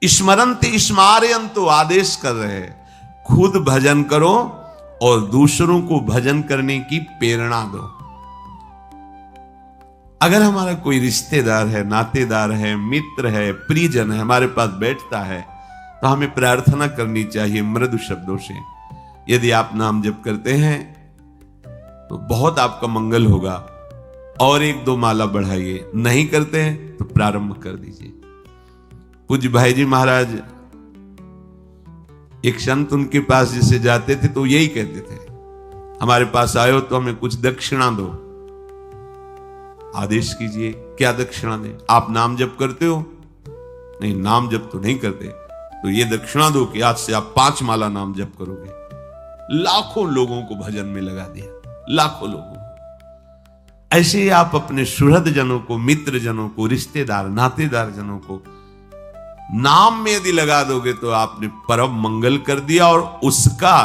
स्मरंत स्मारयंतो आदेश कर रहे हैं, खुद भजन करो और दूसरों को भजन करने की प्रेरणा दो। अगर हमारा कोई रिश्तेदार है, नातेदार है, मित्र है, परिजन है, हमारे पास बैठता है, तो हमें प्रार्थना करनी चाहिए मृदु शब्दों से। यदि आप नाम जप करते हैं तो बहुत आपका मंगल होगा, और एक दो माला बढ़ाइए। नहीं करते हैं तो प्रारंभ कर दीजिए। पूज्य भाई जी महाराज, एक संत उनके पास जिसे जाते थे तो यही कहते थे, हमारे पास आए हो तो हमें कुछ दक्षिणा दो। आदेश कीजिए, क्या दक्षिणा दें? आप नाम जप करते हो? नहीं, नाम जप तो नहीं करते, तो ये दक्षिणा दो कि आज से आप 5 माला नाम जप करोगे। लाखों लोगों को भजन में लगा दिया, लाखों लोगों को। ऐसे ही आप अपने सुहृद जनों को, मित्र जनों को, रिश्तेदार नातेदार जनों को नाम में यदि लगा दोगे तो आपने परम मंगल कर दिया, और उसका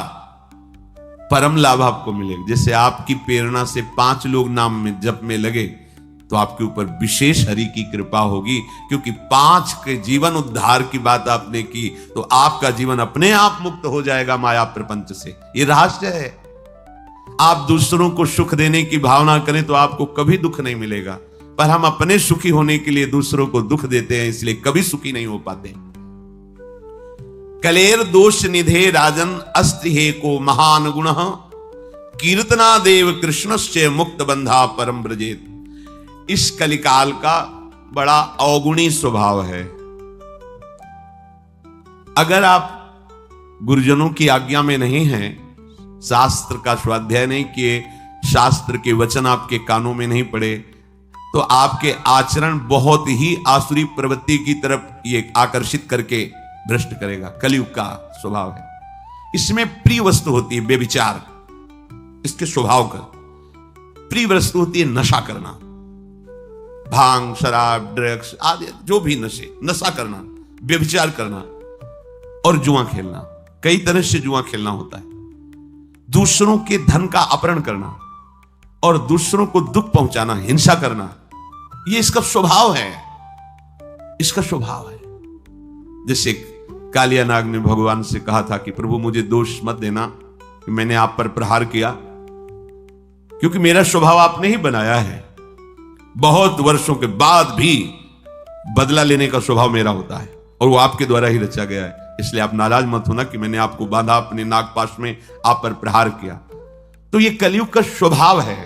परम लाभ आपको मिलेगा। जैसे आपकी प्रेरणा से 5 लोग नाम में जप में लगे तो आपके ऊपर विशेष हरि की कृपा होगी, क्योंकि 5 के जीवन उद्धार की बात आपने की, तो आपका जीवन अपने आप मुक्त हो जाएगा माया प्रपंच से। ये रहस्य है। आप दूसरों को सुख देने की भावना करें तो आपको कभी दुख नहीं मिलेगा, पर हम अपने सुखी होने के लिए दूसरों को दुख देते हैं, इसलिए कभी सुखी नहीं हो पाते। कलेर दोष निधे राजन अस्ति हे को महान गुण कीर्तना देव कृष्णस्य मुक्त बंधा परम ब्रजेत। इस कलिकाल का बड़ा अवगुणी स्वभाव है। अगर आप गुरुजनों की आज्ञा में नहीं हैं, शास्त्र का स्वाध्याय नहीं किए, शास्त्र के वचन आपके कानों में नहीं पड़े, तो आपके आचरण बहुत ही आसुरी प्रवृत्ति की तरफ ये आकर्षित करके भ्रष्ट करेगा। कलयुग का स्वभाव है। इसमें प्रिय वस्तु होती है बेविचार, इसके स्वभाव का। प्रिय वस्तु होती है नशा करना, भांग, शराब, ड्रग्स आदि जो भी नशा करना, व्यभिचार करना और जुआ खेलना। कई तरह से जुआ खेलना होता है। दूसरों के धन का अपहरण करना और दूसरों को दुख पहुंचाना, हिंसा करना, ये इसका स्वभाव है। इसका स्वभाव है। जैसे कालिया नाग ने भगवान से कहा था कि प्रभु मुझे दोष मत देना कि मैंने आप पर प्रहार किया, क्योंकि मेरा स्वभाव आपने ही बनाया है। बहुत वर्षों के बाद भी बदला लेने का स्वभाव मेरा होता है, और वो आपके द्वारा ही रचा गया है। इसलिए आप नाराज मत होना कि मैंने आपको बांधा अपने नागपाश में, आप पर प्रहार किया। तो ये कलयुग का स्वभाव है।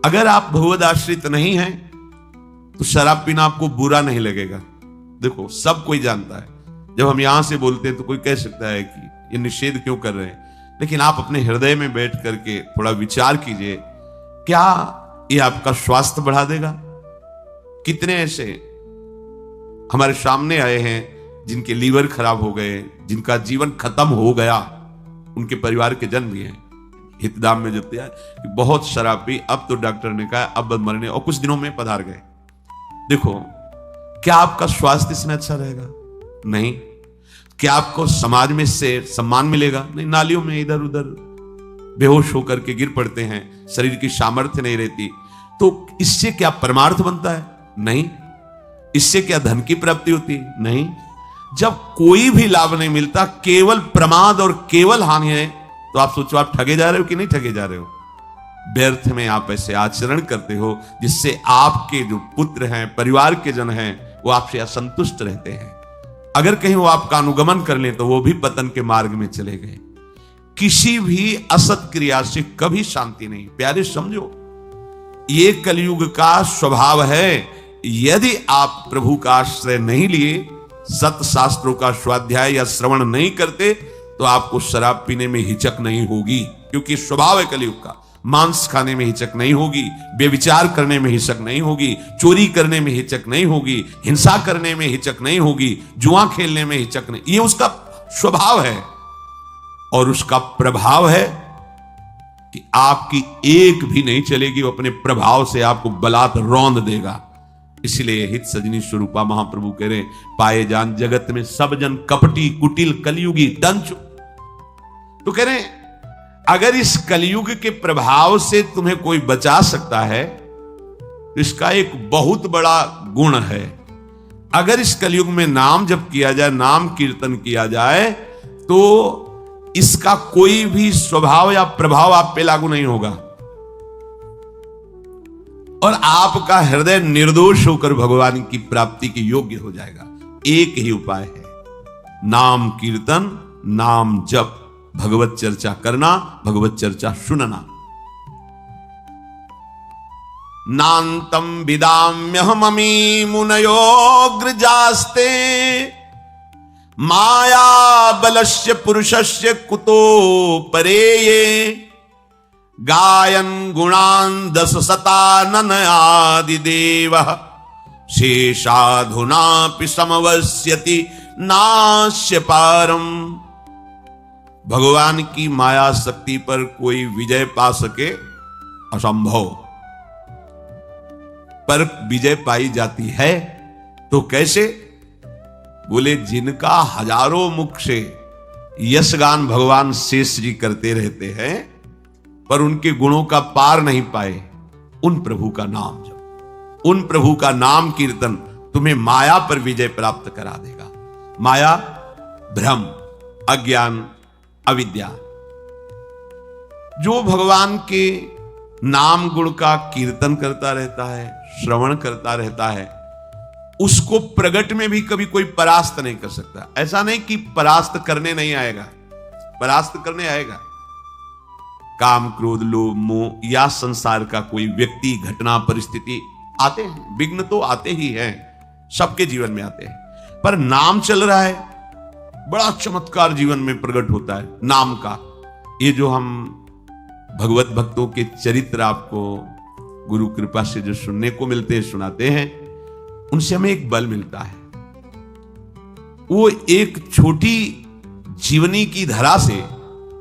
अगर आप भगवद आश्रित नहीं हैं तो शराब पीना आपको बुरा नहीं लगेगा। देखो, सब कोई जानता है। जब हम यहां से बोलते हैं तो कोई कह सकता है कि ये निषेध क्यों कर रहे हैं, लेकिन आप अपने हृदय में बैठ करके थोड़ा विचार कीजिए, क्या ये आपका स्वास्थ्य बढ़ा देगा? कितने ऐसे हमारे सामने आए हैं जिनके लीवर खराब हो गए, जिनका जीवन खत्म हो गया, उनके परिवार के जन भी हैं। हितदाम में जब कि बहुत शराब पी, अब तो डॉक्टर ने कहा अब मरने, और कुछ दिनों में पधार गए। देखो, क्या आपका स्वास्थ्य इसमें अच्छा रहेगा? नहीं। क्या आपको समाज में इससे सम्मान मिलेगा? नहीं। नालियों में इधर उधर बेहोश होकर के गिर पड़ते हैं, शरीर की सामर्थ्य नहीं रहती। तो इससे क्या परमार्थ बनता है? नहीं। इससे क्या धन की प्राप्ति होती है? नहीं। जब कोई भी लाभ नहीं मिलता, केवल प्रमाद और केवल हानि है, तो आप सोचो आप ठगे जा रहे हो कि नहीं ठगे जा रहे हो। व्यर्थ में आप ऐसे आचरण करते हो जिससे आपके जो पुत्र हैं, परिवार के जन हैं, वो आपसे असंतुष्ट रहते हैं। अगर कहीं वो आपका अनुगमन कर लें तो वो भी पतन के मार्ग में चले गए। किसी भी असत क्रिया से कभी शांति नहीं। प्यारे समझो, ये कलयुग का स्वभाव है। यदि आप प्रभु का आश्रय नहीं लिए, सत शास्त्रों का स्वाध्याय या श्रवण नहीं करते, तो आपको शराब पीने में हिचक नहीं होगी, क्योंकि स्वभाव है कलयुग का। मांस खाने में हिचक नहीं होगी, बेविचार करने में हिचक नहीं होगी, चोरी करने में हिचक नहीं होगी, हिंसा करने में हिचक नहीं होगी, जुआ खेलने में हिचक नहीं। ये उसका स्वभाव है, और उसका प्रभाव है कि आपकी एक भी नहीं चलेगी। वो अपने प्रभाव से आपको बलात् रौंद देगा। इसलिए हित सजनी स्वरूपा महाप्रभु कह रहे, पाए जान जगत में सब जन कपटी कुटिल कलयुगी टंच। तो कह रहे, अगर इस कलयुग के प्रभाव से तुम्हें कोई बचा सकता है तो इसका एक बहुत बड़ा गुण है। अगर इस कलयुग में नाम जप किया जाए, नाम कीर्तन किया जाए, तो इसका कोई भी स्वभाव या प्रभाव आप पे लागू नहीं होगा और आपका हृदय निर्दोष होकर भगवान की प्राप्ति के योग्य हो जाएगा। एक ही उपाय है, नाम कीर्तन, नाम जप, भगवत चर्चा करना, भगवत चर्चा सुनना। नान्तम विदाम्यहममी मुनयोग्रजास्ते माया बलस्य पुरुषस्य कुतो परेये गायन गुणान दश शतानन आदिदेवः शेषाधुनापि समवस्यति नास्य पारम। भगवान की माया शक्ति पर कोई विजय पा सके असंभव, पर विजय पाई जाती है तो कैसे? बोले जिनका हजारों मुख से यशगान भगवान शेष जी करते रहते हैं पर उनके गुणों का पार नहीं पाए, उन प्रभु का नाम जप, उन प्रभु का नाम कीर्तन तुम्हें माया पर विजय प्राप्त करा देगा। माया भ्रम, अज्ञान, अविद्या। जो भगवान के नाम गुण का कीर्तन करता रहता है, श्रवण करता रहता है, उसको प्रगट में भी कभी कोई परास्त नहीं कर सकता। ऐसा नहीं कि परास्त करने नहीं आएगा, परास्त करने आएगा। काम, क्रोध, लोभ, मोह या संसार का कोई व्यक्ति, घटना, परिस्थिति आते हैं, विघ्न तो आते ही हैं, सबके जीवन में आते हैं, पर नाम चल रहा है, बड़ा चमत्कार जीवन में प्रकट होता है नाम का। ये जो हम भगवत भक्तों के चरित्र आपको गुरु कृपा से जो सुनने को मिलते हैं, सुनाते हैं, उनसे हमें एक बल मिलता है। वो एक छोटी जीवनी की धरा से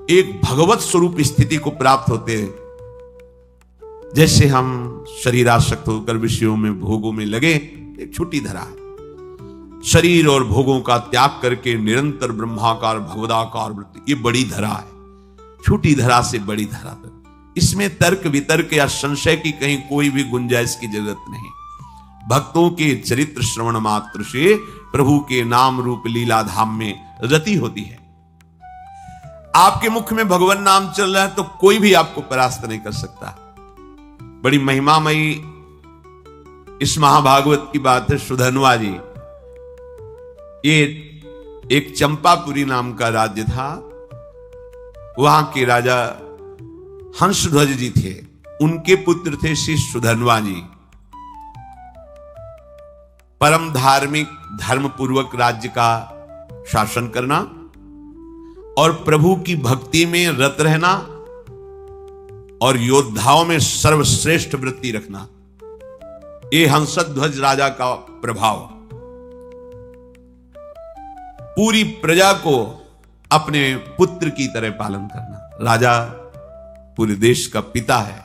एक भगवत स्वरूप स्थिति को प्राप्त होते हैं। जैसे हम शरीरासक्त होकर विषयों में, भोगों में लगे, एक छोटी धरा है। शरीर और भोगों का त्याग करके निरंतर ब्रह्माकार भगवदाकार वृत्ति, ये बड़ी धरा है। छोटी धरा से बड़ी धरा तक, इसमें तर्क वितर्क या संशय की कहीं कोई भी गुंजाइश की जरूरत नहीं। भक्तों के चरित्र श्रवण मात्र से प्रभु के नाम रूप लीला धाम में रति होती है। आपके मुख में भगवान नाम चल रहा है तो कोई भी आपको परास्त नहीं कर सकता। बड़ी महिमामयी इस महाभागवत की बात है। सुधन्वा जी, ये एक चंपापुरी नाम का राज्य था, वहां के राजा हंसध्वज जी थे, उनके पुत्र थे श्री सुधन्वा जी। परम धार्मिक, धर्म पूर्वक राज्य का शासन करना और प्रभु की भक्ति में रत रहना और योद्धाओं में सर्वश्रेष्ठ वृत्ति रखना, ये हंसध्वज राजा का प्रभाव। पूरी प्रजा को अपने पुत्र की तरह पालन करना। राजा पूरे देश का पिता है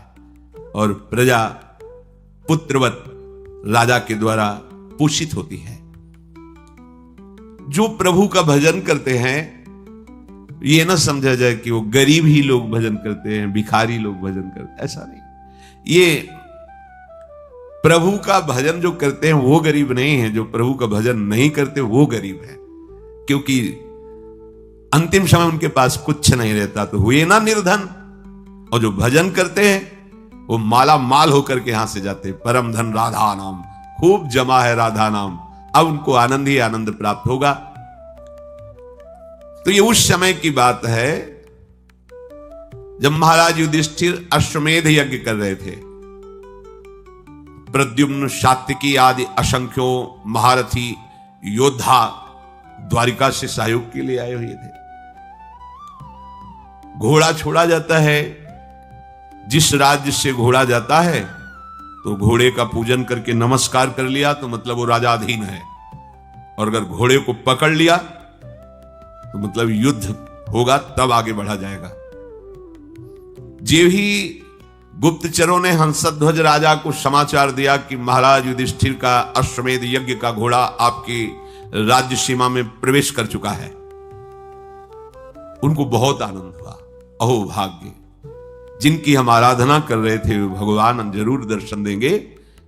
और प्रजा पुत्रवत राजा के द्वारा पोषित होती है। जो प्रभु का भजन करते हैं, ये ना समझा जाए कि वो गरीब ही लोग भजन करते हैं, भिखारी लोग भजन करते हैं, ऐसा नहीं। ये प्रभु का भजन जो करते हैं वो गरीब नहीं है, जो प्रभु का भजन नहीं करते वो गरीब है, क्योंकि अंतिम समय उनके पास कुछ नहीं रहता तो हुए ना निर्धन। और जो भजन करते हैं वो माला माल होकर के यहां से जाते। परम धन राधा नाम, खूब जमा है राधा नाम, अब उनको आनंद ही आनंद प्राप्त होगा। तो ये उस समय की बात है जब महाराज युधिष्ठिर अश्वमेध यज्ञ कर रहे थे। प्रद्युम्न, सात्विकी आदि असंख्यों महारथी योद्धा द्वारिका से सहयोग के लिए आए हुए थे। घोड़ा छोड़ा जाता है, जिस राज्य से घोड़ा जाता है तो घोड़े का पूजन करके नमस्कार कर लिया तो मतलब वो राजाधीन है, और अगर घोड़े को पकड़ लिया तो मतलब युद्ध होगा, तब आगे बढ़ा जाएगा। जे ही गुप्तचरों ने हंसध्वज राजा को समाचार दिया कि महाराज युधिष्ठिर का अश्वमेध यज्ञ का घोड़ा आपकी राज्य सीमा में प्रवेश कर चुका है, उनको बहुत आनंद हुआ। अहो भाग्य, जिनकी हम आराधना कर रहे थे भगवान जरूर दर्शन देंगे,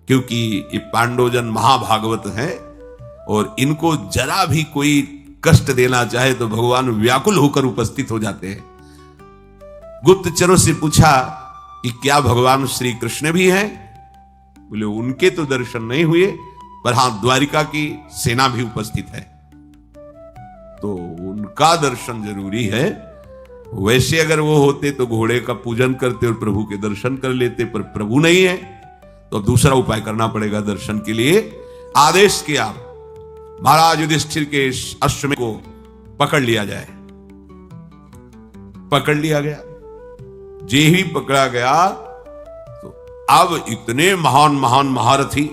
क्योंकि ये पांडवजन महाभागवत है और इनको जरा भी कोई कष्ट देना चाहे तो भगवान व्याकुल होकर उपस्थित हो जाते हैं। गुप्तचरों से पूछा कि क्या भगवान श्री कृष्ण भी हैं? बोले उनके तो दर्शन नहीं हुए, पर हां द्वारिका की सेना भी उपस्थित है, तो उनका दर्शन जरूरी है। वैसे अगर वो होते तो घोड़े का पूजन करते और प्रभु के दर्शन कर लेते, पर प्रभु नहीं है तो दूसरा उपाय करना पड़ेगा दर्शन के लिए। आदेश किया महाराज युधिष्ठिर के अश्वमेध को पकड़ लिया जाए। पकड़ लिया गया। जे ही पकड़ा गया तो अब इतने महान महान महारथी,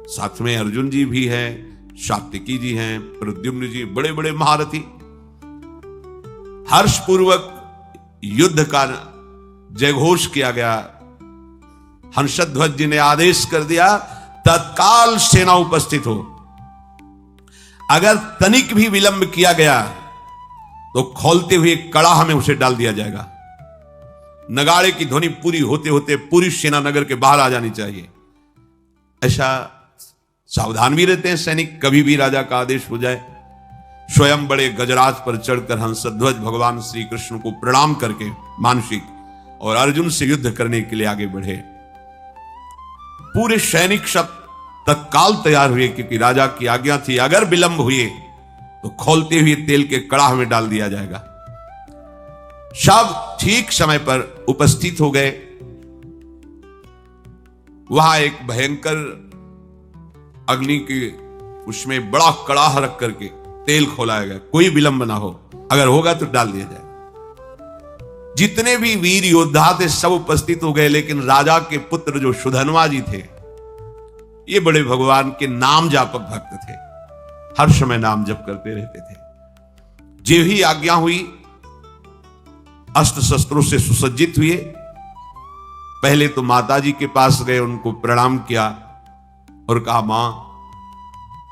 साथ में अर्जुन जी भी हैं, सात्विकी जी हैं, प्रद्युम्न जी, बड़े बड़े महारथी, हर्षपूर्वक युद्ध का जयघोष किया गया। हंसध्वज जी ने आदेश कर दिया तत्काल सेना उपस्थित हो। अगर तनिक भी विलंब किया गया तो खोलते हुए कड़ाह में उसे डाल दिया जाएगा। नगाड़े की ध्वनि पूरी होते होते पूरी सेना नगर के बाहर आ जानी चाहिए। ऐसा सावधान भी रहते हैं सैनिक, कभी भी राजा का आदेश हो जाए। स्वयं बड़े गजराज पर चढ़कर हंसध्वज भगवान श्री कृष्ण को प्रणाम करके मानसिक और अर्जुन से युद्ध करने के लिए आगे बढ़े। पूरे सैनिक सब तत्काल तैयार हुए, क्योंकि राजा की आज्ञा थी अगर विलंब हुए तो खोलते हुए तेल के कड़ाह में डाल दिया जाएगा। सब ठीक समय पर उपस्थित हो गए। वहां एक भयंकर अग्नि के उसमें बड़ा कड़ाह रख करके तेल खोलाया गया, कोई विलंब ना हो, अगर होगा तो डाल दिया जाए। जितने भी वीर योद्धा थे सब उपस्थित हो गए, लेकिन राजा के पुत्र जो सुधन्वा जी थे, ये बड़े भगवान के नाम जापक भक्त थे, हर समय नाम जप करते रहते थे। जो ही आज्ञा हुई अस्त्र शस्त्रों से सुसज्जित हुए। पहले तो माता जी के पास गए, उनको प्रणाम किया और कहा मां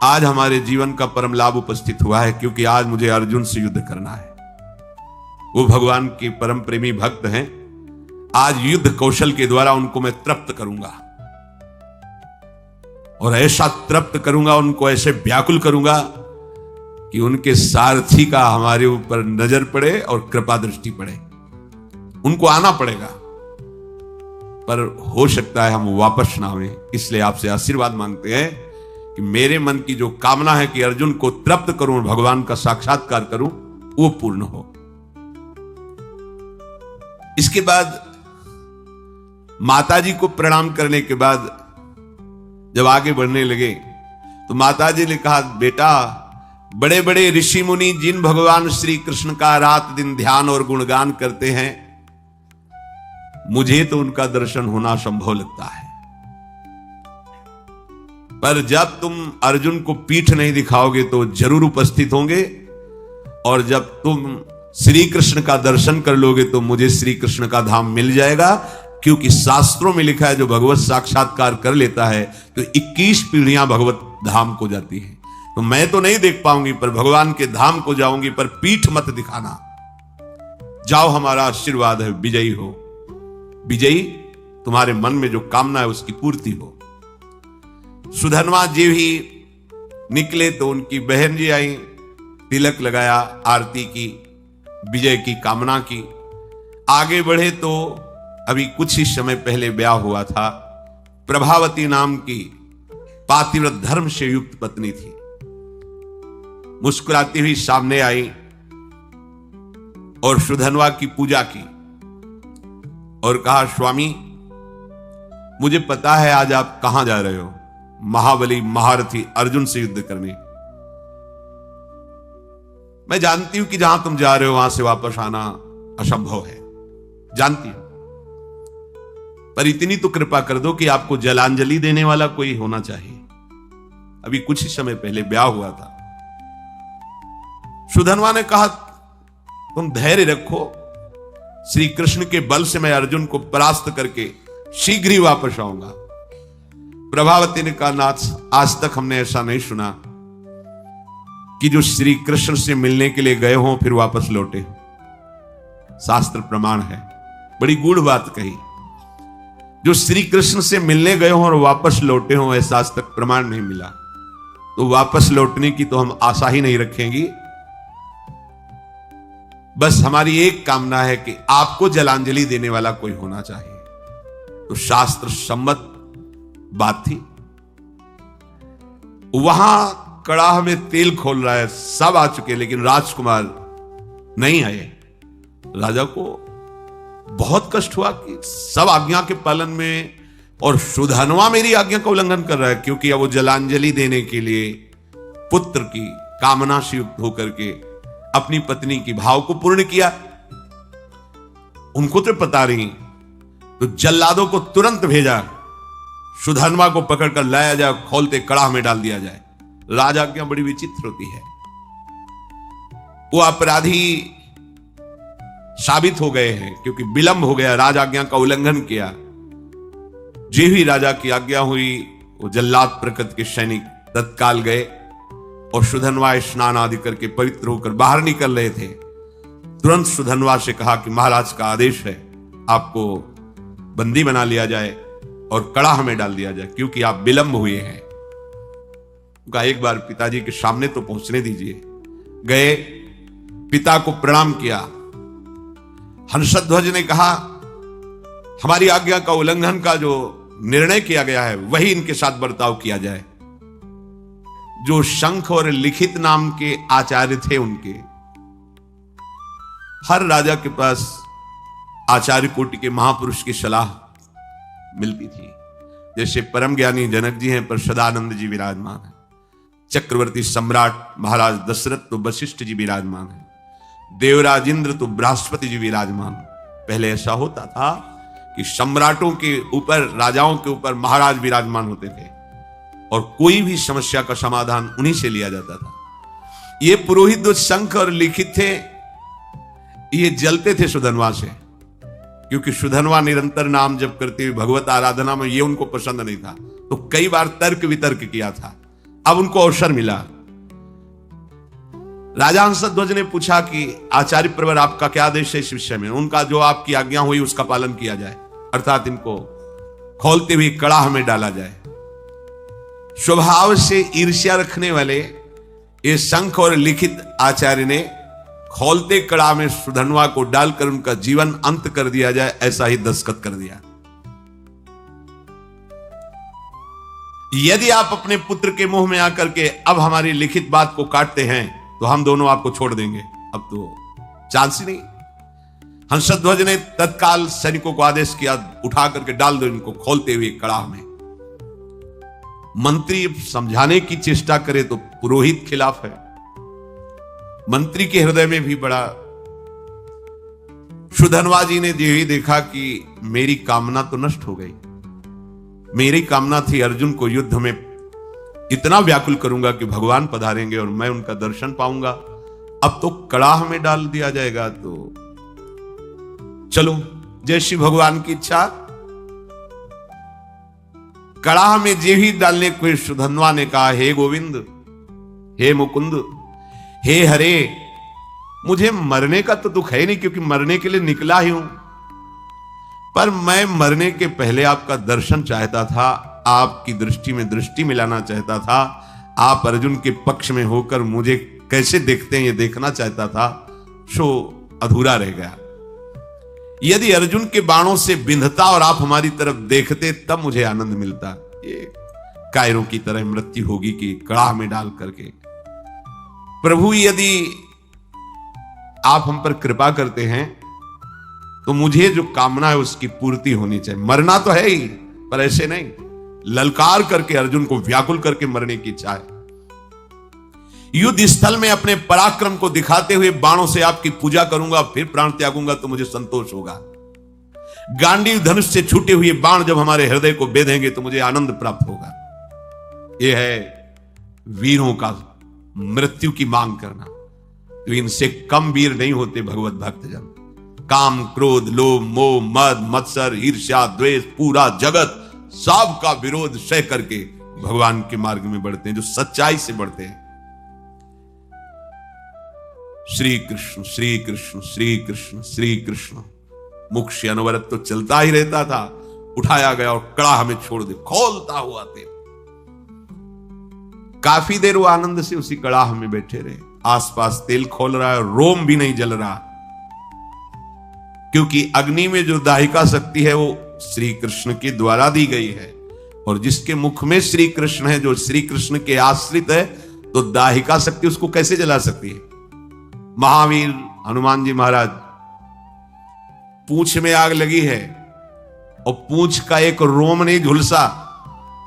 आज हमारे जीवन का परम लाभ उपस्थित हुआ है, क्योंकि आज मुझे अर्जुन से युद्ध करना है। वो भगवान के परम प्रेमी भक्त हैं, आज युद्ध कौशल के द्वारा उनको मैं तृप्त करूंगा और ऐसा तृप्त करूंगा, उनको ऐसे व्याकुल करूंगा कि उनके सारथी का हमारे ऊपर नजर पड़े और कृपा दृष्टि पड़े। उनको आना पड़ेगा, पर हो सकता है हम वापस ना आए, इसलिए आपसे आशीर्वाद मांगते हैं कि मेरे मन की जो कामना है कि अर्जुन को तृप्त करूं और भगवान का साक्षात्कार करूं, वो पूर्ण हो। इसके बाद माताजी को प्रणाम करने के बाद जब आगे बढ़ने लगे तो माताजी ने कहा बेटा, बड़े बड़े ऋषि मुनि जिन भगवान श्री कृष्ण का रात दिन ध्यान और गुणगान करते हैं, मुझे तो उनका दर्शन होना संभव लगता है, पर जब तुम अर्जुन को पीठ नहीं दिखाओगे तो जरूर उपस्थित होंगे, और जब तुम श्री कृष्ण का दर्शन कर लोगे तो मुझे श्री कृष्ण का धाम मिल जाएगा। क्योंकि शास्त्रों में लिखा है जो भगवत साक्षात्कार कर लेता है तो 21 पीढ़ियां भगवत धाम को जाती हैं। तो मैं तो नहीं देख पाऊंगी, पर भगवान के धाम को जाऊंगी, पर पीठ मत दिखाना। जाओ, हमारा आशीर्वाद है, विजयी हो। विजयी तुम्हारे मन में जो कामना है उसकी पूर्ति हो। सुधन्वा जी ही निकले तो उनकी बहन जी आई, तिलक लगाया, आरती की, विजय की कामना की। आगे बढ़े तो अभी कुछ ही समय पहले ब्याह हुआ था। प्रभावती नाम की पातिव्रत धर्म से युक्त पत्नी थी। मुस्कुराती हुई सामने आई और सुधन्वा की पूजा की और कहा स्वामी, मुझे पता है आज आप कहां जा रहे हो, महाबली महारथी अर्जुन से युद्ध करने। मैं जानती हूं कि जहां तुम जा रहे हो वहां से वापस आना असंभव है, जानती हूं, पर इतनी तो कृपा कर दो कि आपको जलांजलि देने वाला कोई होना चाहिए। अभी कुछ ही समय पहले ब्याह हुआ था। सुधन्वा ने कहा तुम धैर्य रखो, श्री कृष्ण के बल से मैं अर्जुन को परास्त करके शीघ्र ही वापस आऊंगा। प्रभावती ने कहा नाथ, आज तक हमने ऐसा नहीं सुना कि जो श्री कृष्ण से मिलने के लिए गए हों फिर वापस लौटे हो। शास्त्र प्रमाण है, बड़ी गूढ़ बात कही। जो श्री कृष्ण से मिलने गए हों और वापस लौटे हों, ऐसा आज तक प्रमाण नहीं मिला। तो वापस लौटने की तो हम आशा ही नहीं रखेंगी। बस हमारी एक कामना है कि आपको जलांजलि देने वाला कोई होना चाहिए। तो शास्त्र सम्मत बात थी। वहां कड़ाह में तेल खोल रहा है, सब आ चुके, लेकिन राजकुमार नहीं आए। राजा को बहुत कष्ट हुआ कि सब आज्ञा के पालन में और सुधनवा मेरी आज्ञा का उल्लंघन कर रहा है, क्योंकि अब वो जलांजलि देने के लिए पुत्र की कामना से युक्त होकर के अपनी पत्नी की भाव को पूर्ण किया। उनको तो पता नहीं, तो जल्लादों को तुरंत भेजा, सुधनवा को पकड़कर लाया जाए, खोलते कड़ाह में डाल दिया जाए। राज आज्ञा बड़ी विचित्र होती है। वो अपराधी साबित हो गए हैं क्योंकि विलंब हो गया, राज आज्ञा का उल्लंघन किया। जे भी राजा की आज्ञा हुई, वो जल्लाद प्रकृति के सैनिक तत्काल गए और सुधनवा स्नान आदि करके पवित्र होकर बाहर निकल रहे थे। तुरंत सुधनवा से कहा कि महाराज का आदेश है, आपको बंदी बना लिया जाए और कड़ाह में डाल दिया जाए, क्योंकि आप विलंब हुए हैं। उनका एक बार पिताजी के सामने तो पहुंचने दीजिए। गए, पिता को प्रणाम किया। हंसध्वज ने कहा, हमारी आज्ञा का उल्लंघन का जो निर्णय किया गया है वही इनके साथ बर्ताव किया जाए। जो शंख और लिखित नाम के आचार्य थे, उनके हर राजा के पास आचार्य कोटि के महापुरुष की सलाह मिलती थी। जैसे परम ज्ञानी जनक जी हैं, पर सदानंद जी विराजमान हैं। चक्रवर्ती सम्राट महाराज दशरथ तो वशिष्ठ जी विराजमान हैं। देवराज इंद्र तो बृहस्पति जी विराजमान। पहले ऐसा होता था कि सम्राटों के ऊपर, राजाओं के ऊपर महाराज विराजमान होते थे और कोई भी समस्या का समाधान उन्हीं से लिया जाता था। ये पुरोहित जो शंख और लिखित थे, ये जलते थे सुधनवा से, क्योंकि सुधनवा निरंतर नाम जप करते हुए भगवत आराधना में ये उनको पसंद नहीं था। तो कई बार तर्क वितर्क किया था। अब उनको अवसर मिला। राजा हंसध्वज ने पूछा कि आचार्य प्रवर, आपका क्या आदेश है इस विषय में? उनका जो आपकी आज्ञा हुई उसका पालन किया जाए, अर्थात इनको खोलते हुए कड़ाह में डाला जाए। स्वभाव से ईर्ष्या रखने वाले ये शंख और लिखित आचार्य ने खोलते कड़ाह में सुधनवा को डालकर उनका जीवन अंत कर दिया जाए, ऐसा ही दस्तखत कर दिया। यदि आप अपने पुत्र के मुंह में आकर के अब हमारी लिखित बात को काटते हैं तो हम दोनों आपको छोड़ देंगे। अब तो चांस ही नहीं। हंसध्वज ने तत्काल सैनिकों को आदेश किया, उठा करके डाल दो इनको खोलते हुए कड़ाह में। मंत्री समझाने की चेष्टा करे तो पुरोहित खिलाफ है। मंत्री के हृदय में भी बड़ा। सुधनवा जी ने यही देखा कि मेरी कामना तो नष्ट हो गई। मेरी कामना थी अर्जुन को युद्ध में इतना व्याकुल करूंगा कि भगवान पधारेंगे और मैं उनका दर्शन पाऊंगा। अब तो कड़ाह में डाल दिया जाएगा, तो चलो जैसी भगवान की इच्छा। कड़ाह में जे ही डालने को सुधनवा ने कहा, हे गोविंद, हे मुकुंद, हे हरे, मुझे मरने का तो दुख है नहीं, क्योंकि मरने के लिए निकला ही हूं, पर मैं मरने के पहले आपका दर्शन चाहता था, आपकी दृष्टि में दृष्टि मिलाना चाहता था। आप अर्जुन के पक्ष में होकर मुझे कैसे देखते हैं ये देखना चाहता था, सो अधूरा रह गया। यदि अर्जुन के बाणों से बिंधता और आप हमारी तरफ देखते तब मुझे आनंद मिलता। ये कायरों की तरह मृत्यु होगी कि कड़ाह में डाल करके। प्रभु, यदि आप हम पर कृपा करते हैं तो मुझे जो कामना है उसकी पूर्ति होनी चाहिए। मरना तो है ही, पर ऐसे नहीं ललकार करके, अर्जुन को व्याकुल करके मरने की इच्छा है। युद्ध स्थल में अपने पराक्रम को दिखाते हुए बाणों से आपकी पूजा करूंगा, फिर प्राण त्यागूंगा तो मुझे संतोष होगा। गांडीव धनुष से छूटे हुए बाण जब हमारे हृदय को बेधेंगे तो मुझे आनंद प्राप्त होगा। यह है वीरों का मृत्यु की मांग करना। तो इनसे कम वीर नहीं होते भगवत भक्तजन। काम, क्रोध, लोभ, मोह, मद, मत्सर, ईर्ष्या, द्वेष, पूरा जगत सब का विरोध सह करके भगवान के मार्ग में बढ़ते हैं, जो सच्चाई से बढ़ते हैं। श्री कृष्ण श्री कृष्ण श्री कृष्ण श्री कृष्ण। मुख से अनवरत तो चलता ही रहता था। उठाया गया और कड़ाह में छोड़ दे, खोलता हुआ तेल। काफी देर वो आनंद से उसी कड़ाह में बैठे रहे। आसपास तेल खोल रहा है, रोम भी नहीं जल रहा, क्योंकि अग्नि में जो दाहिका शक्ति है वो श्री कृष्ण के द्वारा दी गई है, और जिसके मुख में श्री कृष्ण है, जो श्री कृष्ण के आश्रित है, तो दाहिका शक्ति उसको कैसे जला सकती है। महावीर हनुमान जी महाराज, पूंछ में आग लगी है और पूंछ का एक रोम नहीं झुलसा,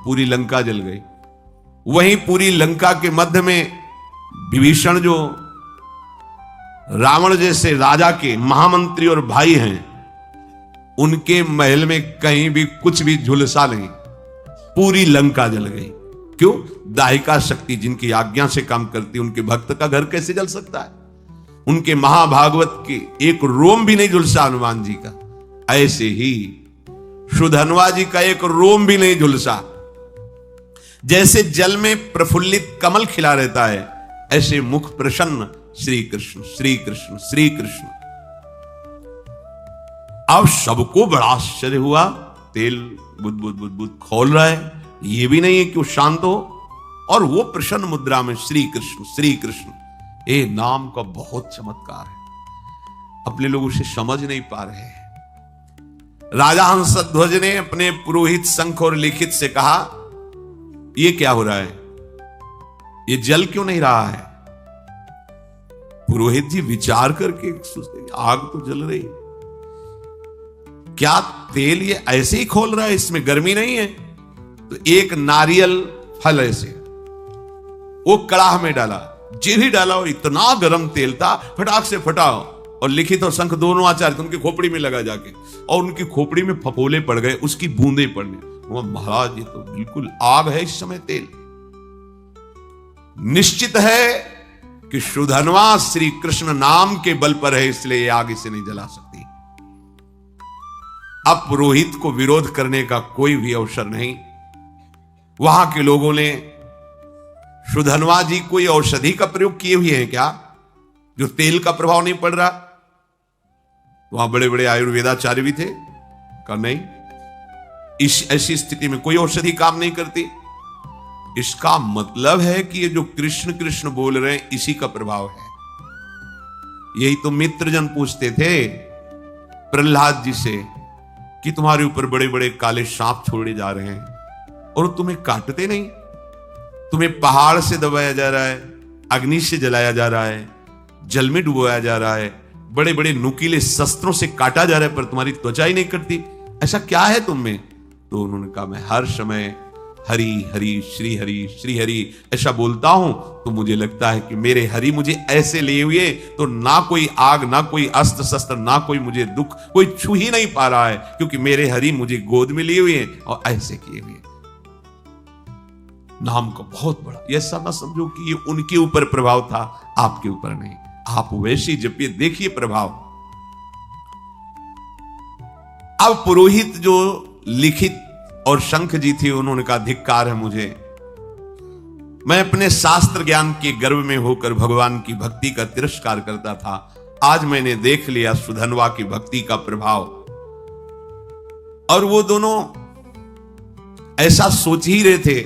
पूरी लंका जल गई। वहीं पूरी लंका के मध्य में विभीषण, जो रावण जैसे राजा के महामंत्री और भाई हैं, उनके महल में कहीं भी कुछ भी झुलसा नहीं, पूरी लंका जल गई। क्यों? दाहिका शक्ति जिनकी आज्ञा से काम करती, उनके भक्त का घर कैसे जल सकता है? उनके महाभागवत के एक रोम भी नहीं झुलसा हनुमान जी का। ऐसे ही सुधन्वा जी का एक रोम भी नहीं झुलसा। जैसे जल में प्रफुल्लित कमल खिला रहता है, ऐसे मुख प्रसन्न श्री कृष्ण श्री कृष्ण श्री कृष्ण। अब सबको बड़ा आश्चर्य हुआ, तेल बुद बुद बुद बुद खोल रहा है, ये भी नहीं है कि वो शांत हो, और वो प्रसन्न मुद्रा में श्री कृष्ण श्री कृष्ण। ये नाम का बहुत चमत्कार है, अपने लोग उसे समझ नहीं पा रहे हैं। राजा हंसध्वज ने अपने पुरोहित शंख और लिखित से कहा, ये क्या हो रहा है, ये जल क्यों नहीं रहा है? पुरोहित जी विचार करके सोचते, आग तो जल रही, क्या तेल ये ऐसे ही खोल रहा है, इसमें गर्मी नहीं है? तो एक नारियल फल ऐसे वो कड़ाह में डाला, जी भी डाला, और इतना गर्म तेल था, फटाक से फटाओ, और लिखित और शंख दोनों आचार्य उनकी खोपड़ी में लगा जाके, और उनकी खोपड़ी में फपोले पड़ गए, उसकी बूंदे पड़ने। महाराज ये तो बिल्कुल आग है इस समय तेल। निश्चित है कि सुधन्वा श्री कृष्ण नाम के बल पर है, इसलिए आग इसे नहीं जला सकती। अब पुरोहित को विरोध करने का कोई भी अवसर नहीं। वहां के लोगों ने सुधन्वा जी कोई औषधि का प्रयोग किए हुए हैं क्या, जो तेल का प्रभाव नहीं पड़ रहा? वहां बड़े बड़े आयुर्वेदाचार्य भी थे, कहा नहीं, इस ऐसी स्थिति में कोई औषधि काम नहीं करती। इसका मतलब है कि ये जो कृष्ण कृष्ण बोल रहे हैं, इसी का प्रभाव है। यही तो मित्रजन पूछते थे प्रहलाद जी से कि तुम्हारे ऊपर बड़े बड़े काले सांप छोड़े जा रहे हैं और तुम्हें काटते नहीं, तुम्हें पहाड़ से दबाया जा रहा है, अग्नि से जलाया जा रहा है, जल में डुबोया जा रहा है, बड़े बड़े नुकीले शस्त्रों से काटा जा रहा है, पर तुम्हारी त्वचा ही नहीं करती, ऐसा क्या है तुम में? तो उन्होंने कहा, मैं हर समय हरि हरि श्री हरि ऐसा बोलता हूं, तो मुझे लगता है कि मेरे हरि मुझे ऐसे लिए हुए, तो ना कोई आग, ना कोई अस्त्र शस्त्र, ना कोई मुझे दुख, कोई छू ही नहीं पा रहा है, क्योंकि मेरे हरि मुझे गोद में लिए हुए हैं और ऐसे किए हुए। नाम का बहुत बड़ा, ऐसा ना समझो कि ये उनके ऊपर प्रभाव था, आपके ऊपर नहीं। आप वैसे जपिए, देखिए प्रभाव। अब पुरोहित जो लिखित और शंख जी थी, उन्होंने कहा, धिक्कार है मुझे, मैं अपने शास्त्र ज्ञान के गर्व में होकर भगवान की भक्ति का तिरस्कार करता था, आज मैंने देख लिया सुधन्वा की भक्ति का प्रभाव। और वो दोनों ऐसा सोच ही रहे थे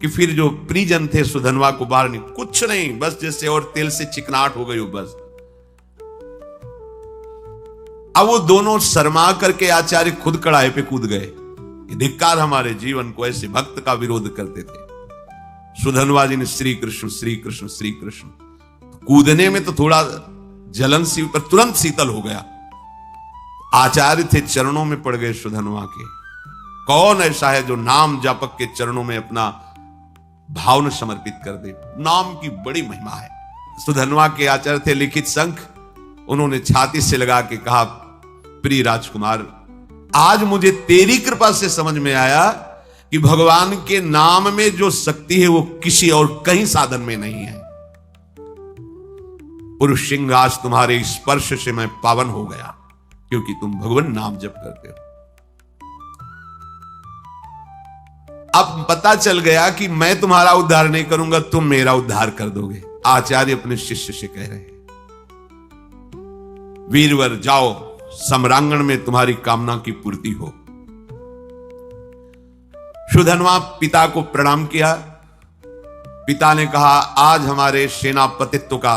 कि फिर जो परिजन थे सुधन्वा को बाहर नहीं, कुछ नहीं, बस जैसे और तेल से चिकनाहट हो गई हो बस। अब वो दोनों शर्मा करके आचार्य खुद कड़ाहे पे कूद गए। धिक्कार हमारे जीवन को, ऐसे भक्त का विरोध करते थे। सुधन्वा जी ने श्री कृष्ण श्री कृष्ण श्री कृष्ण, कूदने में तो थोड़ा जलन सी, पर तुरंत शीतल हो गया। आचार्य थे, चरणों में पड़ गए सुधन्वा के। कौन ऐसा है जो नाम जापक के चरणों में अपना भाव समर्पित कर दे? नाम की बड़ी महिमा है। सुधन्वा के आचार्य थे लिखित शंख, उन्होंने छाती से लगा के कहा, प्रिय राजकुमार, आज मुझे तेरी कृपा से समझ में आया कि भगवान के नाम में जो शक्ति है वो किसी और कहीं साधन में नहीं है। पुरुष सिंह, आज तुम्हारे स्पर्श से मैं पावन हो गया, क्योंकि तुम भगवान नाम जप करते हो। अब पता चल गया कि मैं तुम्हारा उद्धार नहीं करूंगा, तुम मेरा उद्धार कर दोगे। आचार्य अपने शिष्य से कह रहे हैं, वीरवर जाओ, सम्रांगण में तुम्हारी कामना की पूर्ति हो। सुधन्वा पिता को प्रणाम किया, पिता ने कहा आज हमारे सेनापतित्व का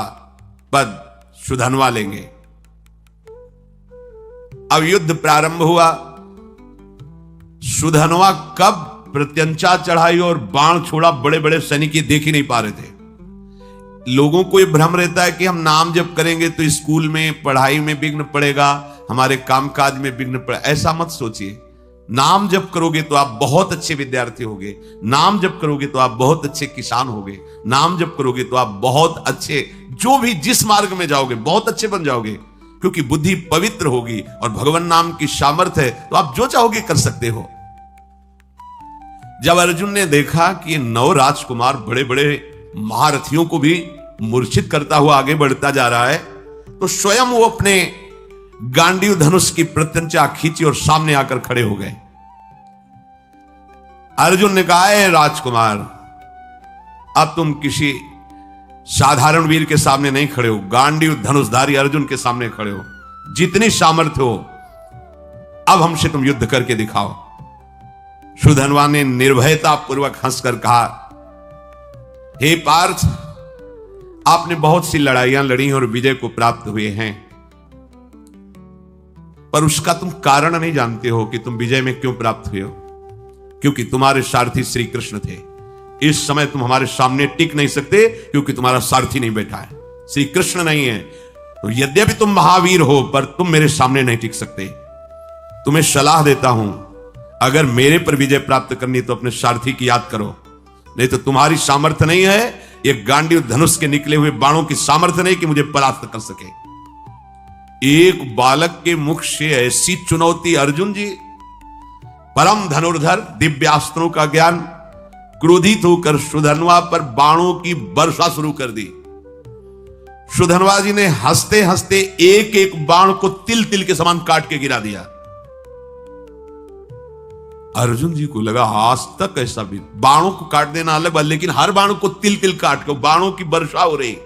पद सुधनवा लेंगे। अब युद्ध प्रारंभ हुआ। सुधनवा कब प्रत्यंचा चढ़ाई और बाण छोड़ा, बड़े बड़े सैनिक ये देख ही नहीं पा रहे थे। लोगों को ये भ्रम रहता है कि हम नाम जप करेंगे तो स्कूल में पढ़ाई में विघ्न पड़ेगा, हमारे कामकाज में विघ्न पड़ेगा। ऐसा मत सोचिए। नाम जप करोगे तो आप बहुत अच्छे विद्यार्थी होगे, नाम जप करोगे तो आप बहुत अच्छे किसान होगे, नाम जप करोगे तो आप बहुत अच्छे, जो भी जिस मार्ग में जाओगे बहुत अच्छे बन जाओगे, क्योंकि बुद्धि पवित्र होगी और भगवान नाम की सामर्थ्य है तो आप जो चाहोगे कर सकते हो। जब अर्जुन ने देखा कि 9 राजकुमार बड़े बड़े महारथियों को भी मूर्छित करता हुआ आगे बढ़ता जा रहा है, तो स्वयं वो अपने गांडीव धनुष की प्रत्यंचा खींची और सामने आकर खड़े हो गए। अर्जुन ने कहा है राजकुमार, अब तुम किसी साधारण वीर के सामने नहीं खड़े हो, गांडीव धनुषधारी अर्जुन के सामने खड़े हो। जितनी सामर्थ्य हो अब हमसे तुम युद्ध करके दिखाओ। सुधनवा ने निर्भयता पूर्वक हंसकर कहा, हे पार्थ, आपने बहुत सी लड़ाइयां लड़ी और विजय को प्राप्त हुए हैं, पर उसका तुम कारण नहीं जानते हो कि तुम विजय में क्यों प्राप्त हुए हो। क्योंकि तुम्हारे सारथी श्री कृष्ण थे। इस समय तुम हमारे सामने टिक नहीं सकते क्योंकि तुम्हारा सारथी नहीं बैठा है, श्री कृष्ण नहीं है। तो यद्यपि तुम महावीर हो पर तुम मेरे सामने नहीं टिक सकते। तुम्हें सलाह देता हूं, अगर मेरे पर विजय प्राप्त करनी तो अपने सारथी की याद करो, नहीं तो तुम्हारी सामर्थ्य नहीं है, ये गांडीव धनुष के निकले हुए बाणों की सामर्थ्य नहीं कि मुझे परास्त कर सके। एक बालक के मुख से ऐसी चुनौती। अर्जुन जी परम धनुर्धर, दिव्यास्त्रों का ज्ञान, क्रोधित होकर सुधनवा पर बाणों की वर्षा शुरू कर दी। सुधनवा जी ने हंसते हंसते एक एक बाण को तिल तिल के समान काट के गिरा दिया। अर्जुन जी को लगा आज तक ऐसा भी, बाणों को काट देना अलग बात, लेकिन हर बाण को तिल तिल काट के बाणों की वर्षा हो रही।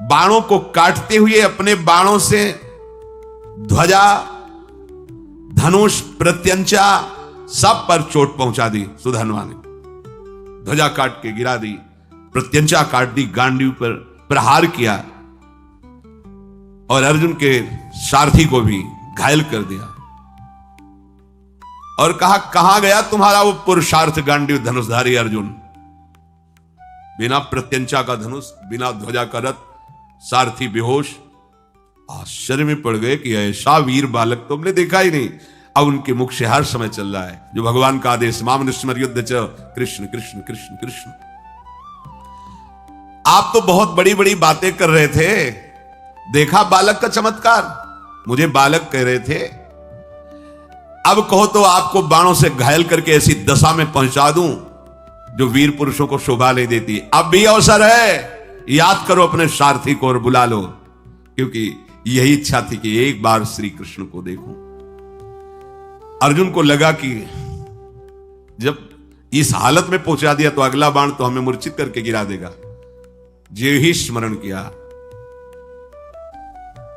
बाणों को काटते हुए अपने बाणों से ध्वजा, धनुष, प्रत्यंचा सब पर चोट पहुंचा दी। सुधनवा ने ध्वजा काट के गिरा दी, प्रत्यंचा काट दी, गांडीव पर प्रहार किया और अर्जुन के सारथी को भी घायल कर दिया और कहा, कहां गया तुम्हारा वो पुरुषार्थ गांडीव धनुषधारी अर्जुन। बिना प्रत्यंचा का धनुष, बिना ध्वजा का रथ, सारथी बेहोश। आश्चर्य में पड़ गए कि ऐसा वीर बालक तो हमने देखा ही नहीं। अब उनके मुख से हर समय चल रहा है जो भगवान का आदेश, मामनुष्मर युद्ध च कृष्ण कृष्ण कृष्ण कृष्ण। आप तो बहुत बड़ी बड़ी बातें कर रहे थे, देखा बालक का चमत्कार। मुझे बालक कह रहे थे, अब कहो तो आपको बाणों से घायल करके ऐसी दशा में पहुंचा दूं जो वीर पुरुषों को शोभा नहीं देती। अब भी अवसर है, याद करो अपने सारथी को और बुला लो, क्योंकि यही इच्छा थी कि एक बार श्री कृष्ण को देखूं। अर्जुन को लगा कि जब इस हालत में पहुंचा दिया तो अगला बाण तो हमें मूर्छित करके गिरा देगा। जो ही स्मरण किया,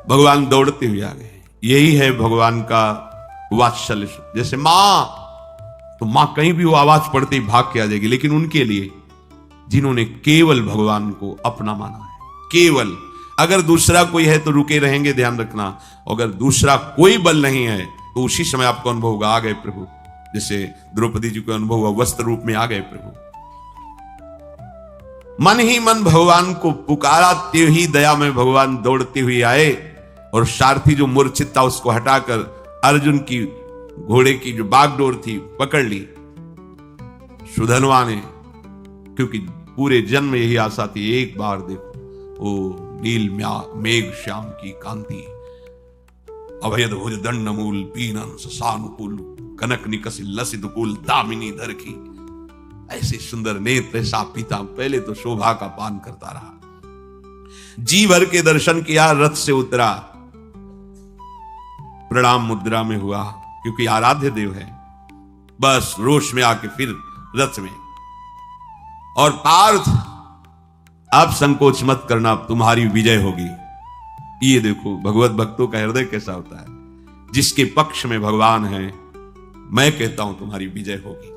भगवान दौड़ते हुए आ गए। यही है भगवान का वात्सल्य। जैसे मां, तो मां कहीं भी वो आवाज पड़ते ही भाग के आ जाएगी, लेकिन उनके लिए जिन्होंने केवल भगवान को अपना माना है, केवल। अगर दूसरा कोई है तो रुके रहेंगे, ध्यान रखना। अगर दूसरा कोई बल नहीं है तो उसी समय आपको अनुभव होगा, आ गए प्रभु। जैसे द्रौपदी जी को अनुभव हुआ, वस्त्र रूप में आ गए प्रभु। मन ही मन भगवान को पुकारा, ते ही दया में भगवान दौड़ते हुए आए और सारथी जो मूर्छित था उसको हटाकर अर्जुन की घोड़े की जो बागडोर थी पकड़ ली। सुधनवा ने, क्योंकि पूरे जन्म यही आशा थी, एक बार देखो ओ नील मेघ श्याम की कांति, अभयद भुज दंड मूल पीनन सानुकूल, कनक निकस लसित कुल दामिनी धर की। ऐसे सुंदर नेत्र ऐसा पिता, पहले तो शोभा का पान करता रहा। जी भर के दर्शन किया, रथ से उतरा, प्रणाम मुद्रा में हुआ, क्योंकि आराध्य देव है। बस रोष में आके फिर रथ में, और पार्थ अब संकोच मत करना, अब तुम्हारी विजय होगी। ये देखो भगवत भक्तों का हृदय कैसा होता है। जिसके पक्ष में भगवान है, मैं कहता हूं तुम्हारी विजय होगी।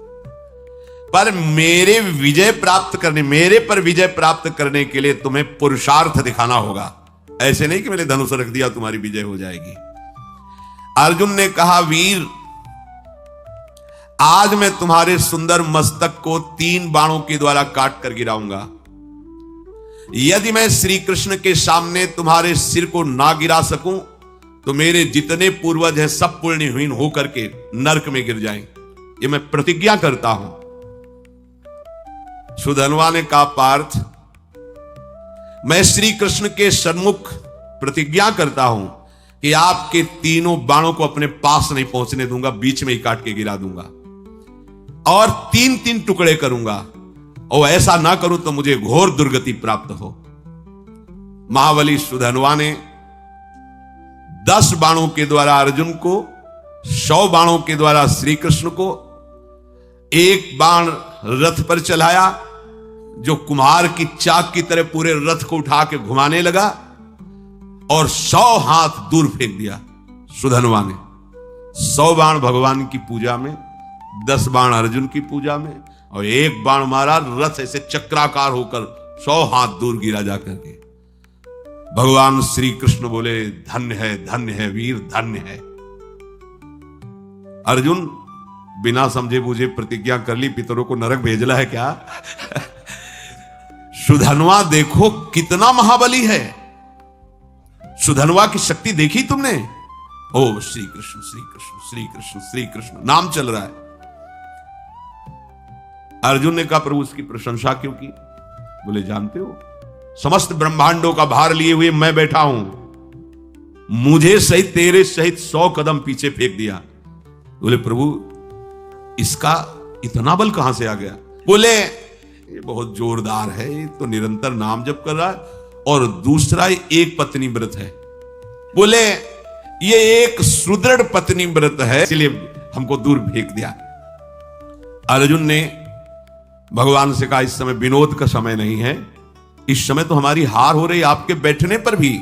पर मेरे विजय प्राप्त करने, मेरे पर विजय प्राप्त करने के लिए तुम्हें पुरुषार्थ दिखाना होगा। ऐसे नहीं कि मैंने धनुष रख दिया तुम्हारी विजय हो जाएगी। अर्जुन ने कहा, वीर आज मैं तुम्हारे सुंदर मस्तक को 3 बाणों के द्वारा काट कर गिराऊंगा। यदि मैं श्री कृष्ण के सामने तुम्हारे सिर को ना गिरा सकूं तो मेरे जितने पूर्वज हैं सब पुण्यहीन होकर के नरक में गिर जाएं। ये मैं प्रतिज्ञा करता हूं। सुधनवा ने कहा, पार्थ मैं श्री कृष्ण के सन्मुख प्रतिज्ञा करता हूं कि आपके तीनों बाणों को अपने पास नहीं पहुंचने दूंगा, बीच में ही काट के गिरा दूंगा और 3-3 टुकड़े करूंगा, और ऐसा ना करूं तो मुझे घोर दुर्गति प्राप्त हो। महाबली सुधनवा ने 10 बाणों के द्वारा अर्जुन को, 100 बाणों के द्वारा श्री कृष्ण को, 1 बाण रथ पर चलाया जो कुम्हार की चाक की तरह पूरे रथ को उठा के घुमाने लगा, और 100 हाथ दूर फेंक दिया सुधनवा ने। 100 बाण भगवान की पूजा में, 10 बाण अर्जुन की पूजा में, और 1 बाण मारा, रथ ऐसे चक्राकार होकर 100 हाथ दूर गिरा जाकर के। भगवान श्री कृष्ण बोले, धन्य है वीर, धन्य है। अर्जुन बिना समझे बूझे प्रतिज्ञा कर ली, पितरों को नरक भेजना है क्या? सुधनवा देखो कितना महाबली है। सुधनवा की शक्ति देखी तुमने? ओ श्री कृष्ण श्री कृष्ण श्री कृष्ण श्री कृष्ण नाम चल रहा है। अर्जुन ने कहा, प्रभु उसकी प्रशंसा क्यों की? बोले, जानते हो समस्त ब्रह्मांडों का भार लिए हुए मैं बैठा हूं, मुझे सहित तेरे सहित 100 कदम पीछे फेंक दिया। बोले, प्रभु इसका इतना बल कहां से आ गया? बोले, ये बहुत जोरदार है, ये तो निरंतर नाम जप कर रहा है, और दूसरा एक पत्नी व्रत है। बोले, ये एक सुदृढ़ पत्नी व्रत है, इसलिए हमको दूर फेंक दिया। अर्जुन ने भगवान से कहा, इस समय विनोद का समय नहीं है, इस समय तो हमारी हार हो रही आपके बैठने पर भी।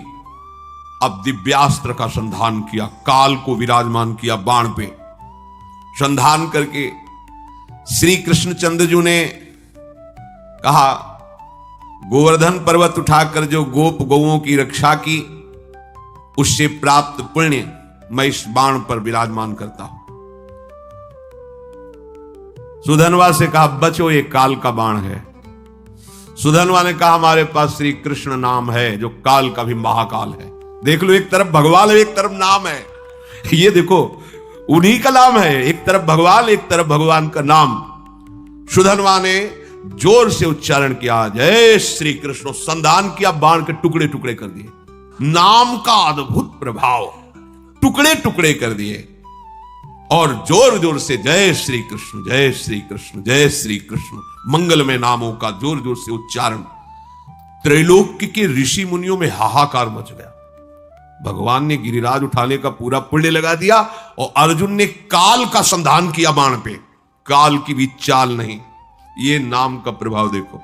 अब दिव्यास्त्र का संधान किया, काल को विराजमान किया बाण पे, संधान करके श्री कृष्णचंद्र जी ने कहा, गोवर्धन पर्वत उठाकर जो गोप गौओं की रक्षा की, उससे प्राप्त पुण्य मैं इस बाण पर विराजमान करता हूं। सुधनवा से कहा, बचो ये काल का बाण है। सुधनवा ने कहा, हमारे पास श्री कृष्ण नाम है जो काल का भी महाकाल है। देख लो, एक तरफ भगवान है, एक तरफ नाम है। ये देखो उन्हीं का नाम है, एक तरफ भगवान, एक तरफ भगवान का नाम। सुधनवा ने जोर से उच्चारण किया, जय श्री कृष्ण, संधान किया, बाण के टुकड़े टुकड़े कर दिए। नाम का अद्भुत प्रभाव, टुकड़े टुकड़े कर दिए, और जोर जोर से जय श्री कृष्ण जय श्री कृष्ण जय श्री कृष्ण मंगलमय नामों का जोर जोर से उच्चारण। त्रैलोक्य के ऋषि मुनियों में हाहाकार मच गया। भगवान ने गिरिराज उठाने का पूरा पुण्य लगा दिया, और अर्जुन ने काल का संधान किया बाण पे, काल की भी चाल नहीं। ये नाम का प्रभाव देखो।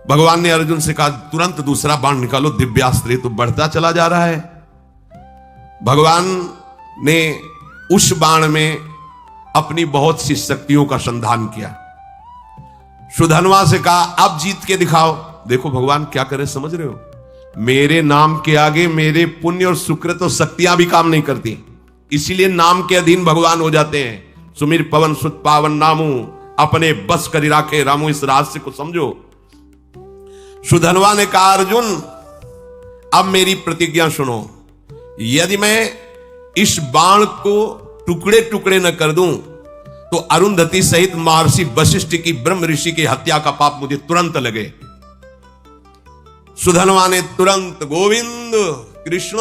भगवान ने अर्जुन से कहा, तुरंत दूसरा बाण निकालो, दिव्यास्त्र तो बढ़ता चला जा रहा है। भगवान ने उस बाण में अपनी बहुत सी शक्तियों का संधान किया। सुधनवा से कहा, अब जीत के दिखाओ। देखो भगवान क्या करे, समझ रहे हो? मेरे नाम के आगे मेरे पुण्य और सुकृत और शक्तियां भी काम नहीं करती, इसीलिए नाम के अधीन भगवान हो जाते हैं। सुमिर पवन सुत पावन नामू, अपने बस करी राखे रामू, इस रहस्य को समझो। सुधनवा ने कहा, अर्जुन अब मेरी प्रतिज्ञा सुनो, यदि मैं इस बाण को टुकड़े टुकड़े न कर दूं तो अरुंधति सहित महर्षि वशिष्ठ की ब्रह्म ऋषि की हत्या का पाप मुझे तुरंत लगे। सुधनवा ने तुरंत गोविंद कृष्ण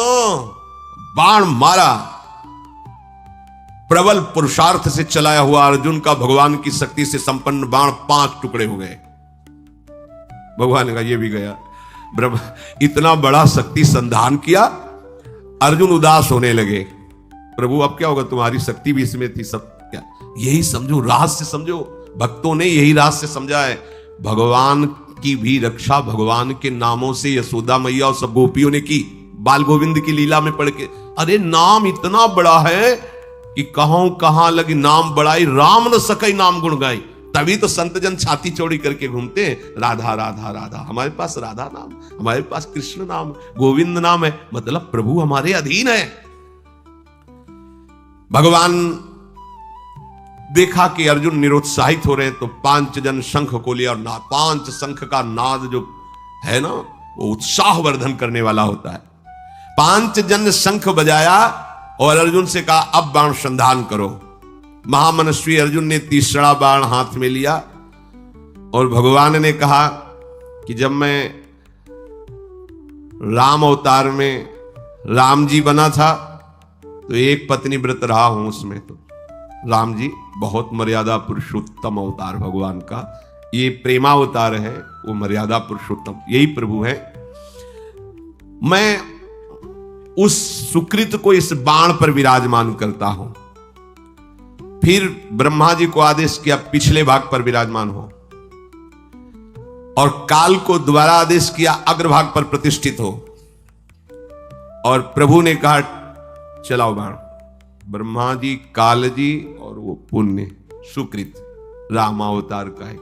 बाण मारा। प्रबल पुरुषार्थ से चलाया हुआ अर्जुन का भगवान की शक्ति से संपन्न बाण 5 टुकड़े हो गए। भगवान ने कहा, ये भी गया। ब्रह्म इतना बड़ा शक्ति संधान किया, अर्जुन उदास होने लगे। प्रभु अब क्या होगा, तुम्हारी शक्ति भी इसमें थी, सब क्या? यही समझो, रहस्य समझो। भक्तों ने यही रहस्य समझा है। भगवान की भी रक्षा भगवान के नामों से यशोदा मैया और सब गोपियों ने की, बाल गोविंद की लीला में पढ़ के। अरे नाम इतना बड़ा है कि कहां कहां लगी नाम बढ़ाई, राम न सकई नाम गुण गाई। तभी तो संत जन छाती चौड़ी करके घूमते हैं, राधा राधा राधा। हमारे पास राधा नाम, हमारे पास कृष्ण नाम, गोविंद नाम है, मतलब प्रभु हमारे अधीन है। भगवान देखा कि अर्जुन निरुत्साहित हो रहे हैं, तो 5 जन शंख को लिया, और 5 शंख का नाद जो है ना, वो उत्साह वर्धन करने वाला होता है। 5 जन शंख बजाया और अर्जुन से कहा अब बाण संधान करो। महामनस्वी अर्जुन ने तीसरा बाण हाथ में लिया, और भगवान ने कहा कि जब मैं राम अवतार में राम जी बना था तो एक पत्नी व्रत रहा हूं, उसमें तो राम जी बहुत मर्यादा पुरुषोत्तम अवतार भगवान का, ये प्रेमावतार है, वो मर्यादा पुरुषोत्तम, यही प्रभु है। मैं उस सुकृत को इस बाण पर विराजमान करता हूं। फिर ब्रह्मा जी को आदेश किया पिछले भाग पर विराजमान हो, और काल को दोबारा आदेश किया अग्रभाग पर प्रतिष्ठित हो, और प्रभु ने कहा चलाओ बाण। ब्रह्मा जी, काल जी और वो पुण्य सुकृत रामावतार का है।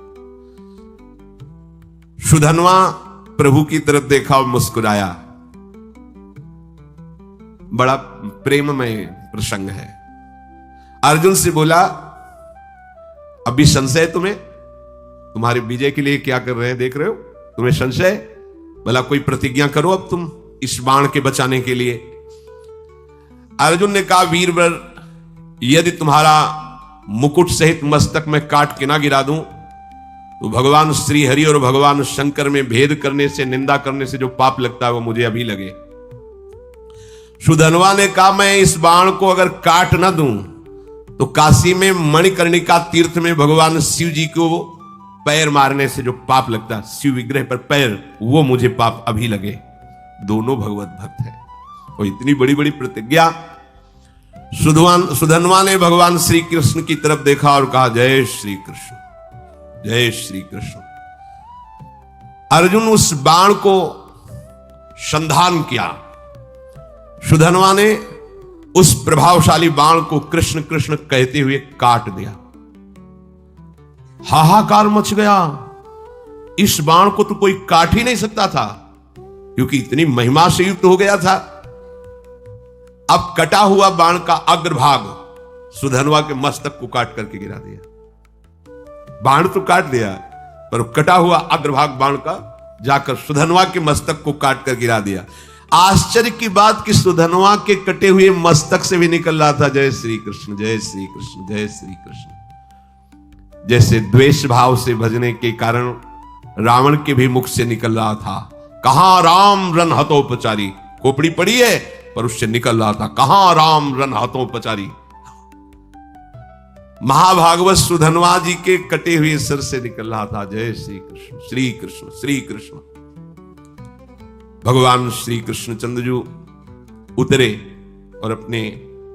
सुधन्वा प्रभु की तरफ देखा और मुस्कुराया। बड़ा प्रेममय प्रसंग है। अर्जुन से बोला अभी संशय तुम्हें, तुम्हारे विजय के लिए क्या कर रहे हैं, देख रहे हो, तुम्हें संशय, भला कोई प्रतिज्ञा करो अब तुम इस बाण के बचाने के लिए। अर्जुन ने कहा वीरवर, यदि तुम्हारा मुकुट सहित मस्तक में काट के ना गिरा दूं तो भगवान श्री हरि और भगवान शंकर में भेद करने से, निंदा करने से जो पाप लगता है वो मुझे अभी लगे। सुधनवा ने कहा मैं इस बाण को अगर काट ना दूं तो काशी में मणिकर्णिका तीर्थ में भगवान शिव जी को पैर मारने से जो पाप लगता है, शिव विग्रह पर पैर, वो मुझे पाप अभी लगे। दोनों भगवत भक्त हैं, और इतनी बड़ी बड़ी प्रतिज्ञा। सुधनवा ने भगवान श्री कृष्ण की तरफ देखा और कहा जय श्री कृष्ण, जय श्री कृष्ण। अर्जुन उस बाण को संधान किया। सुधनवा ने उस प्रभावशाली बाण को कृष्ण कृष्ण कहते हुए काट दिया। हाहाकार मच गया। इस बाण को तो कोई काट ही नहीं सकता था, क्योंकि इतनी महिमा से युक्त हो गया था। अब कटा हुआ बाण का अग्रभाग सुधनवा के मस्तक को काट करके गिरा दिया। बाण तो काट दिया, पर कटा हुआ अग्रभाग बाण का जाकर सुधनवा के मस्तक को काट कर गिरा दिया। आश्चर्य की बात कि सुधनवा के कटे हुए मस्तक से भी निकल रहा था जय श्री कृष्ण, जय श्री कृष्ण, जय श्री कृष्ण। जैसे द्वेष भाव से भजने के कारण रावण के भी मुख से निकल रहा था, कहां राम रन हतोपचारी, खोपड़ी पड़ी है पर उससे निकल रहा था, कहां राम रन हतोपचारी। महाभागवत सुधनवा जी के कटे हुए सिर से निकल रहा था जय श्री कृष्ण, श्री कृष्ण, श्री कृष्ण। भगवान श्री कृष्ण चंद्रजू उतरे और अपने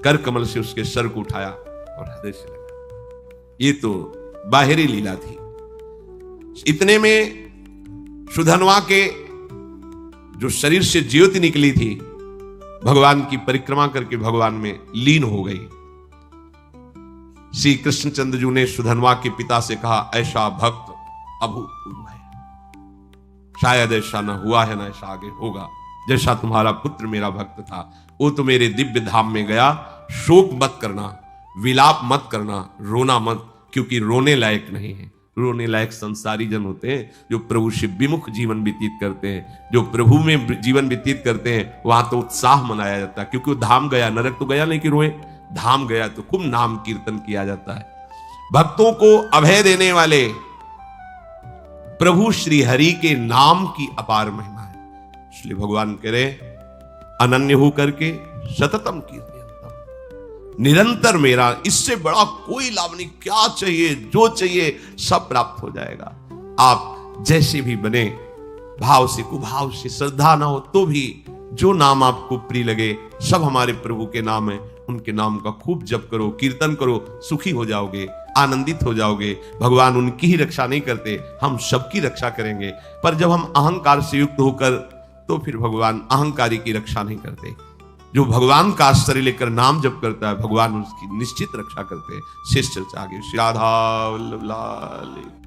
कर कमल से उसके सर को उठाया और हृदय से लगा। ये तो बाहरी लीला थी। इतने में सुधनवा के जो शरीर से ज्योति निकली थी, भगवान की परिक्रमा करके भगवान में लीन हो गई। श्री कृष्ण चंद्रजू ने सुधनवा के पिता से कहा ऐसा भक्त अभूतपूर्व है, शायद ऐसा ना हुआ है, ना ऐसा आगे होगा। जैसा तुम्हारा पुत्र मेरा भक्त था, वो तो मेरे दिव्य धाम में गया। शोक मत करना, विलाप मत करना, रोना मत, क्योंकि रोने लायक नहीं है। रोने लायक संसारी जन होते हैं जो प्रभु से विमुख जीवन व्यतीत करते हैं। जो प्रभु में जीवन व्यतीत करते हैं वहां तो उत्साह मनाया जाता है, क्योंकि वो धाम गया, नरक तो गया नहीं कि रोए। धाम गया तो खूब नाम कीर्तन किया जाता है। भक्तों को अभय देने वाले प्रभु श्री हरि के नाम की अपार महिमा है। इसलिए भगवान कह रहे अनन्य हो करके सततम कीर्तन, निरंतर मेरा, इससे बड़ा कोई लाभ नहीं। क्या चाहिए, जो चाहिए सब प्राप्त हो जाएगा। आप जैसे भी बने, भाव से कुभाव से, श्रद्धा ना हो तो भी जो नाम आपको प्रिय लगे, सब हमारे प्रभु के नाम है, उनके नाम का खूब जप करो, कीर्तन करो, सुखी हो जाओगे, आनंदित हो जाओगे। भगवान उनकी ही रक्षा नहीं करते, हम सबकी रक्षा करेंगे। पर जब हम अहंकार से युक्त होकर, तो फिर भगवान अहंकारी की रक्षा नहीं करते। जो भगवान का आश्रय लेकर नाम जप करता है, भगवान उसकी निश्चित रक्षा करते हैं। शेष चर्चा आगे। श्री राधा वल्लभ लाल।